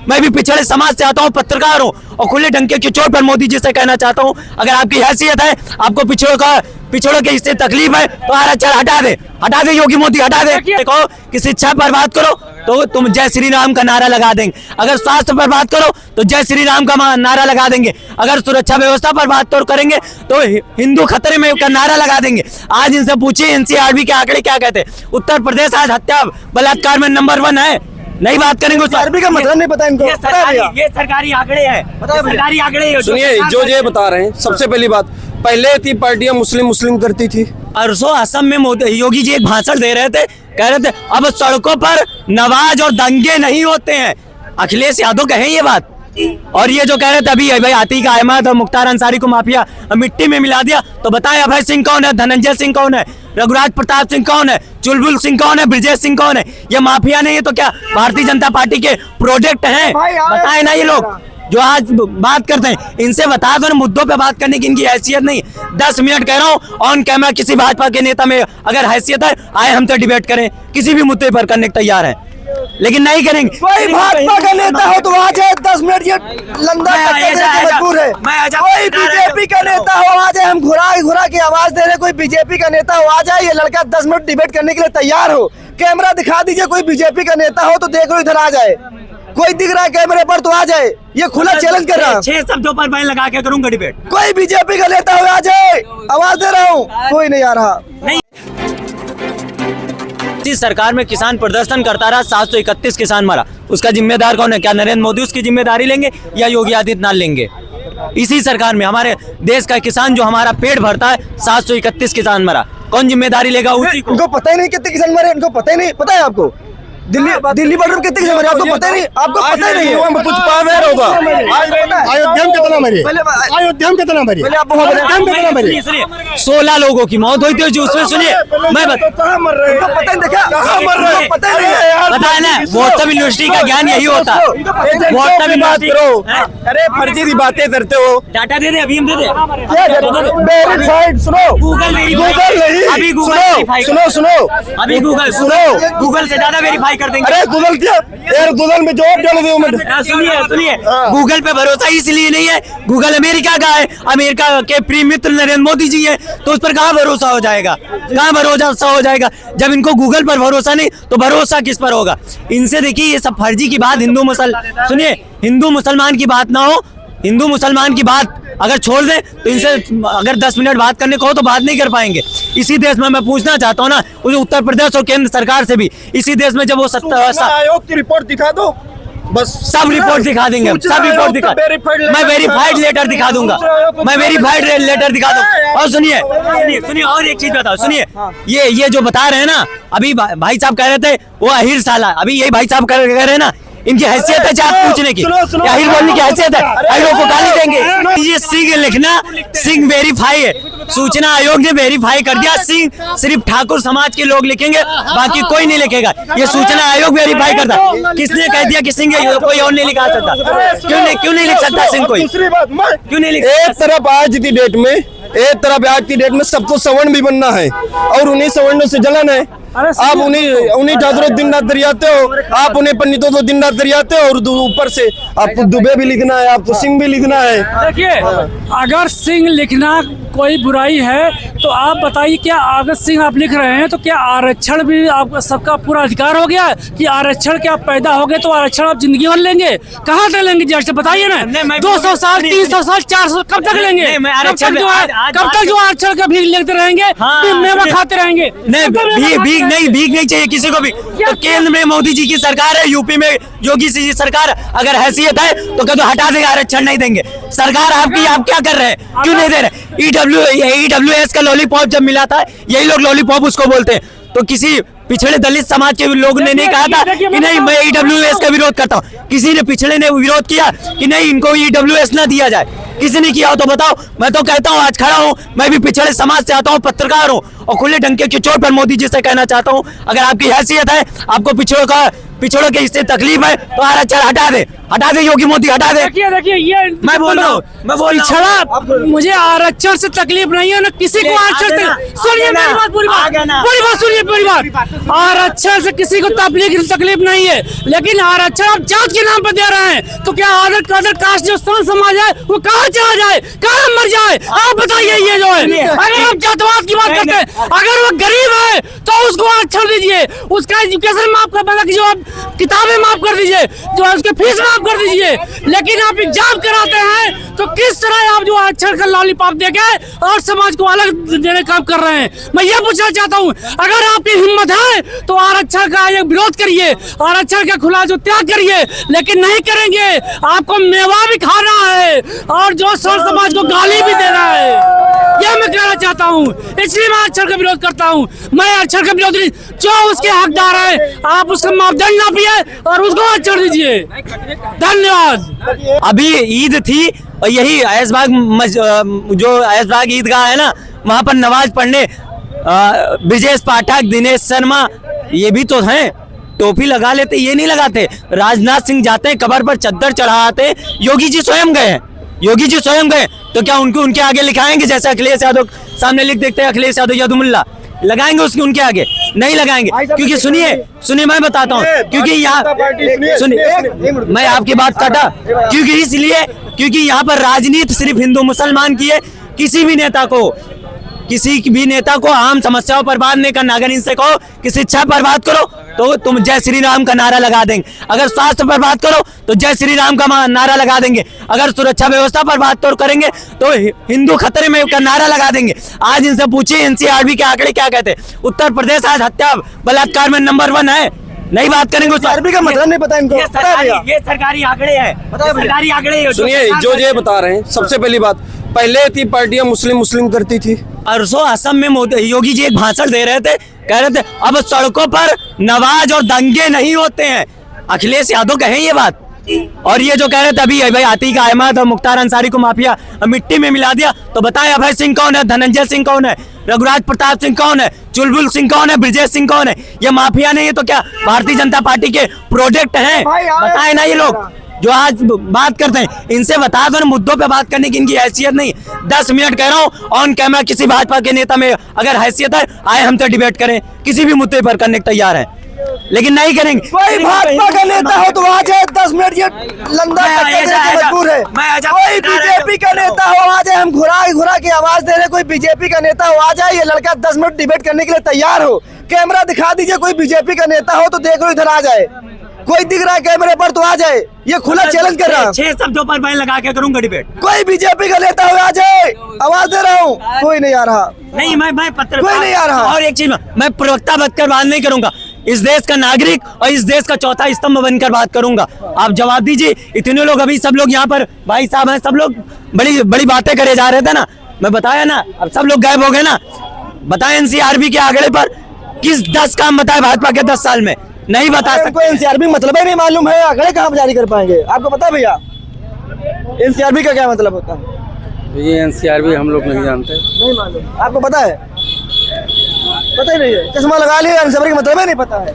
मैं भी पिछड़े समाज से आता हूँ, पत्रकार हूँ और खुले डंके की चोट पर मोदी जी से कहना चाहता हूँ, अगर आपकी हैसियत है, आपको पिछड़ों के इससे तकलीफ है तो आरक्षण हटा दे योगी मोदी, हटा दे। देखो कि शिक्षा पर बात करो तो तुम जय श्री राम का नारा लगा देंगे, अगर स्वास्थ्य पर बात करो तो जय श्री राम का नारा लगा देंगे, अगर सुरक्षा व्यवस्था पर बात करेंगे तो हिंदू खतरे में का नारा लगा देंगे। आज इनसे पूछिए एनसीआरबी के आंकड़े क्या कहते हैं। उत्तर प्रदेश आज हत्या बलात्कार में नंबर 1 है। नहीं बात करेंगे उस आरबी का मतलब नहीं पता इनको। ये सरकारी आंकड़े हैं, सरकारी आंकड़े। सुनिए जो ये बता रहे हैं, सबसे पहली बात, पहले थी पार्टियां मुस्लिम करती थी। परसों असम में योगी जी एक भाषण दे रहे थे, कह रहे थे अब सड़कों पर नमाज और दंगे नहीं होते हैं। अखिलेश यादव कहें ये बात। और ये जो कह रहे थे अभी भाई आतिक अहमद और मुख्तार अंसारी को माफिया मिट्टी में मिला दिया, तो बताएं अभय सिंह कौन है, धनंजय सिंह कौन है, रघुराज प्रताप सिंह कौन है, चुलबुल सिंह कौन है, ब्रजेश सिंह कौन है? ये माफिया नहीं है तो क्या भारतीय जनता पार्टी के प्रोजेक्ट हैं? बताएं ना। ये लोग जो आज बात करते हैं इनसे बता दो ना, मुद्दों पे बात करने की इनकी हैसियत नहीं। 10 मिनट कह रहा हूँ ऑन कैमरा, किसी भाजपा के नेता में अगर हैसियत है आए हमसे डिबेट करें, किसी भी मुद्दे पर करने को तैयार है, लेकिन नहीं करेंगे। कोई भाजपा का नेता हो तो आ जाए, 10 मिनट ये लंदा मजबूर है। कोई बीजेपी का नेता हो आ जाए, हम घुरा की आवाज दे रहे, कोई बीजेपी का नेता हो आ जाए, ये लड़का 10 मिनट डिबेट करने के लिए तैयार हो। कैमरा दिखा दीजिए, कोई बीजेपी का नेता हो तो देखो इधर आ जाए, कोई दिख रहा है कैमरे पर तो आ जाए। ये खुला चैलेंज कर रहा है, 6 शब्दों पर मैं लगा के करूंगा डिबेट। कोई बीजेपी का नेता हो आ जाए, आवाज दे रहा हूँ, कोई नहीं आ रहा। नहीं सरकार में किसान प्रदर्शन करता रहा, 731 किसान मरा, उसका जिम्मेदार कौन है? क्या नरेंद्र मोदी उसकी जिम्मेदारी लेंगे या योगी आदित्यनाथ लेंगे? इसी सरकार में हमारे देश का किसान जो हमारा पेट भरता है, 731 किसान मरा, कौन जिम्मेदारी लेगा? उसी को। उनको पता ही नहीं कितने किसान मरे, उनको पता ही नहीं। पता है आपको दिल्ली बॉर्डर में कितने किसान मरे? आपको पता ही नहीं, आपको पता ही नहीं है। कुछ पावर होगा। अयोध्या में कितना मरे? अयोध्या में कितना मरे? 16 लोगों की मौत हुई थी। उसमें सुनिए मैं बताया ना, व्हाट्सएप यूनिवर्सिटी का ज्ञान यही होता है। व्हाट्सएप यूनिवर्सिटी अरे फर्जी की बातें करते हो। डाटा दे दे, अभी हम दे दे। सुनो गूगल नहीं, अभी सुनो अभी गूगल से ज्यादा वेरीफाई कर देंगे। अरे गूगल क्या यार, गूगल में जवाब डाल दो। सुनिए गूगल पे भरोसा इसलिए नहीं है, गूगल अमेरिका का है, अमेरिका के प्रिय मित्र नरेंद्र मोदी जी है, तो उस पर कहाँ भरोसा हो जाएगा? कहाँ भरोसा हो जाएगा? जब इनको गूगल पर भरोसा नहीं तो भरोसा किस पर होगा? इनसे देखिए ये सब फर्जी की बात, सुनिए हिंदू मुसलमान की बात ना हो, हिंदू मुसलमान की बात अगर छोड़ दें तो इनसे अगर 10 मिनट बात करने को हो तो बात नहीं कर पाएंगे। इसी देश में मैं पूछना चाहता हूँ ना, उत्तर प्रदेश और केंद्र सरकार से भी, इसी देश में जब वो आयोग की रिपोर्ट दिखा दो, बस सब रिपोर्ट दिखा देंगे, सब रिपोर्ट दिखा, मैं वेरीफाइड लेटर दिखा दूंगा, मैं वेरीफाइड लेटर दिखा दूंगा। और सुनिए और एक चीज बताओ, सुनिए ये जो बता रहे हैं ना, अभी भाई साहब कह रहे थे वो अहिर साला, अभी यही भाई साहब कह रहे हैं ना, इनकी हैसियत है चाहे पूछने की, अहिर बोलने की हैसियत है, अहिरों को गाली देंगे। ये सिंह लिखना, सिंह वेरीफाई है, सूचना आयोग ने वेरीफाई कर दिया, सिंह सिर्फ ठाकुर समाज के लोग लिखेंगे, बाकी कोई नहीं लिखेगा। ये सूचना आयोग वेरीफाई करता। किसने कह दिया कि सिंह कोई और नहीं लिखा सकता? क्यों नहीं लिख सकता सिंह कोई? क्यों नहीं लिख? एक तरफ आज की डेट में सबको सवर्ण भी बनना है और उन्हीं सवर्णों से जलन है। आप उन्हीं ठाकुरों दिन रात दरियाते हो, आप उन्हें पंडितों को दिन रात दरियाते हो, और ऊपर से आपको दुबे भी लिखना है, आपको सिंह भी लिखना है। देखिए अगर सिंह लिखना कोई बुराई है तो आप बताइए, क्या अगर सिंह आप लिख रहे हैं तो क्या आरक्षण भी आप सबका पूरा अधिकार हो गया कि आरक्षण क्या पैदा हो गए तो आरक्षण आप जिंदगी भर लेंगे? कहाँ तक लेंगे जैसे बताइए ना, 200 साल 300 साल 400 कब तक लेंगे? कब तक जो आरक्षण का भीख लेते रहेंगे, मेवा खाते रहेंगे? भीख नहीं चाहिए किसी को भी। तो केंद्र में मोदी जी की सरकार है, यूपी में योगी जी की सरकार, अगर हैसियत है तो कभी हटा देगा, आरक्षण नहीं देंगे। सरकार आपकी, आप क्या कर रहे हैं? क्यों नहीं दे रहे? EWS का लॉलीपॉप जब मिला था, यही लोग लॉलीपॉप उसको बोलते हैं, तो किसी पिछड़े दलित समाज के लोगों ने नहीं कहा था कि नहीं मैं EWS का विरोध करता हूँ? किसी ने पिछड़े ने विरोध किया कि नहीं इनको EWS ना दिया जाए? किसी ने किया हो तो बताओ। मैं तो कहता हूँ आज खड़ा हूँ, मैं भी पिछड़े समाज से आता हूँ, पत्रकार हूँ और खुले डंके की चोट पर मोदी जी से कहना चाहता हूँ, अगर आपकी हैसियत है, आपको पिछड़ों के इससे तकलीफ है तो आरक्षण हटा दे योगी मोदी हटा दे। देखिए ये मैं बोल रहा हूँ पिछड़ा, मुझे आरक्षण से तकलीफ नहीं है ना किसी को आरक्षण सुनिए मेरी बात, पूरी बात सुनिए, पूरी बात। आरक्षण से किसी को तकलीफ नहीं है, लेकिन आरक्षण आप जात के नाम पर दे रहे हैं तो क्या अदर कास्ट जो समाज है वो कहाँ चला जाए, कहाँ मर जाए? आप बताइए। ये जो है अगर आप जातवाद की बात करते हैं, अगर वो गरीब है तो उसको आरक्षण दीजिए, उसका एजुकेशन माफ कर, मतलब जो आप किताबें माफ कर दीजिए, जो उसके फीस माफ कर दीजिए। लेकिन आप एग्जाम कराते हैं तो किस तरह आप जो आरक्षण का लॉलीपॉप देके और समाज को अलग देने काम कर रहे हैं। मैं ये पूछना चाहता हूँ, अगर आपकी हिम्मत है तो आरक्षण का एक विरोध करिए, आरक्षण का खुला जो त्याग करिए, लेकिन नहीं करेंगे आपको मेवा भी खाना है और जो समाज को गाली भी देना है। यह मैं कहना चाहता हूँ, इसलिए मैं आरक्षण का विरोध करता हूँ। मैं आरक्षण का विरोध नहीं, जो उसके हकदार है आप उसका मापदंड नापिए और उसको आरक्षण दीजिए। धन्यवाद। अभी ईद थी और यही ऐशबाग जो ऐशबाग ईदगाह है ना, वहाँ पर नमाज पढ़ने ब्रजेश पाठक, दिनेश शर्मा ये भी तो हैं, टोपी लगा लेते, ये नहीं लगाते। राजनाथ सिंह जाते हैं कबर पर चद्दर चढ़ाते, योगी जी स्वयं गए हैं, योगी जी स्वयं गए तो क्या उनके आगे लिखाएंगे जैसे अखिलेश यादव सामने लिख देखते हैं अखिलेश यादव यदुमुल्ला लगाएंगे उसके उनके आगे? नहीं लगाएंगे, क्योंकि सुनिए मैं बताता हूँ, क्योंकि यहाँ सुनिए मैं आपकी बात काटा, क्योंकि इसलिए क्योंकि यहाँ पर राजनीति सिर्फ हिंदू मुसलमान की है। किसी भी नेता को आम समस्याओं पर बात नहीं करना। अगर इनसे कहो कि शिक्षा पर बात करो तो तुम जय श्री राम का नारा लगा देंगे, अगर स्वास्थ्य पर बात करो तो जय श्री राम का नारा लगा देंगे, अगर सुरक्षा व्यवस्था पर बात करेंगे तो हिंदू खतरे में का नारा लगा देंगे। आज इनसे पूछिए एनसीआरबी के आंकड़े क्या कहते हैं। उत्तर प्रदेश आज हत्या बलात्कार में नंबर 1 है। नहीं बात करेंगे एनसीआरबी का मतलब नहीं पता इनको, ये सरकारी आंकड़े हैं, सरकारी आंकड़े। सुनिए जो ये बता रहे हैं, सबसे पहली बात, पहले थी पार्टियां मुस्लिम करती थी। परसों असम में योगी जी एक भाषण दे रहे थे, कह रहे थे अब सड़कों पर नमाज और दंगे नहीं होते हैं। अखिलेश यादव कहें ये बात, और ये जो कह रहे थे अभी भाई आतिक अहमद और मुख्तार अंसारी को माफिया मिट्टी में मिला दिया, तो बताएं अभय सिंह कौन है, धनंजय सिंह कौन है, रघुराज प्रताप सिंह कौन है, चुलबुल सिंह कौन है, ब्रजेश सिंह कौन है? ये माफिया नहीं है तो क्या भारतीय जनता पार्टी के प्रोजेक्ट हैं? बताए ना ये लोग जो आज बात करते हैं, इनसे बता दो ना, मुद्दों पे बात करने की इनकी हैसियत नहीं। 10 मिनट कह रहा हूँ ऑन कैमरा, किसी भाजपा के नेता में अगर हैसियत है आए हमसे डिबेट करें, किसी भी मुद्दे पर करने को तैयार है, लेकिन नहीं करेंगे। कोई भाजपा का नेता हो तो आ जाए, 10 मिनट ये लंदा मजबूर है। कोई बीजेपी का नेता हो आ जाए, हम घुरा के आवाज दे रहे, कोई बीजेपी का नेता हो आ जाए, ये लड़का 10 मिनट डिबेट करने के लिए तैयार हो। कैमरा दिखा दीजिए, कोई बीजेपी का नेता हो तो देख लो इधर आ जाए, कोई दिख रहा है कैमरे पर तो आ जाए, ये खुला चैलेंज कर रहा है। 6 शब्दों पर मैं लगा के करूंगा डिबेट। कोई बीजेपी का नेता हो आ जाए, आवाज दे रहा हूँ, कोई नहीं आ रहा। नहीं मैं पत्रकार, कोई नहीं आ रहा। और एक चीज मैं प्रवक्ता बनकर बात नहीं करूंगा, इस देश का नागरिक और इस देश का चौथा स्तंभ बनकर बात करूंगा। आप जवाब दीजिए। इतने लोग अभी सब लोग यहाँ पर भाई साहब हैं, सब लोग बड़ी बड़ी बातें करे जा रहे थे ना, मैं बताया ना, अब सब लोग गायब हो गए ना। बताए एनसीआरबी के आंकड़े पर किस 10 काम बताए भाजपा के 10 साल में? नहीं बता सकते। एनसीआरबी मतलब ही नहीं मालूम है, आंकड़े कहाँ जारी कर पाएंगे? आपको पता है भैया एनसीआरबी का क्या मतलब होता है? ये एनसीआरबी हम लोग नहीं जानते, नहीं मालूम। आपको पता है? पता ही नहीं है, चश्मा लगा लिया, एनसीआरबी का मतलब ही नहीं पता है।